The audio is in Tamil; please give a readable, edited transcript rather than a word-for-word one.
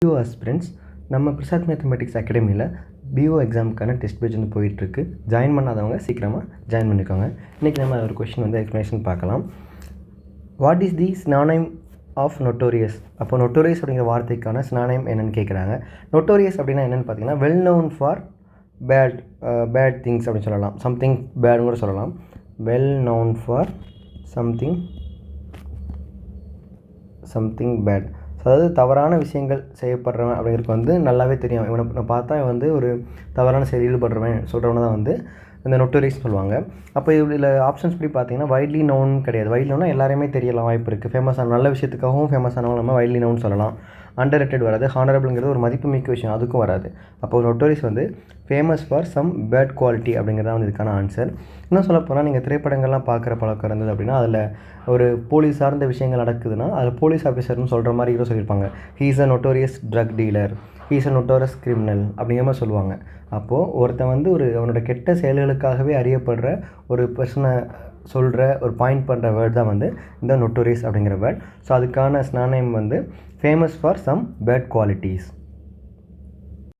பிஓ ஆஸ்பிரண்ட்ஸ் நம்ம பிரசாத் மேத்தமெட்டிக்ஸ் அகாடமியில் பிஓ எக்ஸாமுக்கான டெஸ்ட் பேஜ் வந்து போயிட்டுருக்கு. ஜாயின் பண்ணாதவங்க சீக்கிரமாக ஜாயின் பண்ணிக்கோங்க. இன்றைக்கி நம்ம ஒரு கொஷின் வந்து எக்ஸ்ப்ளனேஷன் பார்க்கலாம். What is the synonym of notorious? அப்போ நொட்டோரியஸ் அப்படிங்கிற வார்த்தைக்கான சினானைம் என்னென்னு கேட்குறாங்க. நொட்டோரியஸ் அப்படின்னா என்னென்னு பார்த்தீங்கன்னா well known for bad things அப்படின்னு சொல்லலாம். சம்திங் பேட்னு கூட சொல்லலாம். Well known for something bad. அதாவது தவறான விஷயங்கள் செய்யப்படுறவன் அப்படிங்கிறது வந்து நல்லாவே தெரியும். இவனை பார்த்தா வந்து ஒரு தவறான செயல் ஈடுபடுறவன் சொல்கிறவனை தான் வந்து இந்த நொட்டோரியஸ் சொல்லுவாங்க. அப்போ இதில் ஆப்ஷன்ஸ் படி பார்த்தீங்கன்னா வைட்லி நோன் கிடையாது. வைட்லி நோன்னா எல்லாருமே தெரியலாம் வாய்ப்பு இருக்குது. ஃபேமஸான நல்ல விஷயத்துக்காகவும் ஃபேமஸானவங்க நம்ம வைட்லி நோன் சொல்லலாம். அண்டர் ரேட்டட் வராது. ஹானரபிள்ங்கிறது ஒரு மதிப்புமிக்க விஷயம், அதுக்கும் வராது. அப்போ நொட்டோரியஸ் வந்து famous for some bad quality அப்படிங்கிறதான் வந்து இதுக்கான ஆன்சர். இன்னும் சொல்லப்போனால் நீங்கள் திரைப்படங்கள்லாம் பார்க்குற பழக்கம் இருந்தது அப்படின்னா அதில் ஒரு போலீஸ் சார்ந்த விஷயங்கள் நடக்குதுன்னா அதில் போலீஸ் ஆஃபீஸர்னு சொல்கிற மாதிரி கூட சொல்லியிருப்பாங்க. He is a notorious drug dealer, he is a notorious criminal அப்படிங்கிற மாதிரி சொல்லுவாங்க. அப்போது ஒருத்தன் வந்து அவனோட கெட்ட செயல்களுக்காகவே அறியப்படுற ஒரு பர்சனை சொல்கிற ஒரு பாயிண்ட் பண்ணுற வேர்ட் தான் வந்து இந்த நொட்டோரியஸ் அப்படிங்கிற வேர்ட். ஸோ அதுக்கான சினானைம் வந்து famous for some bad qualities.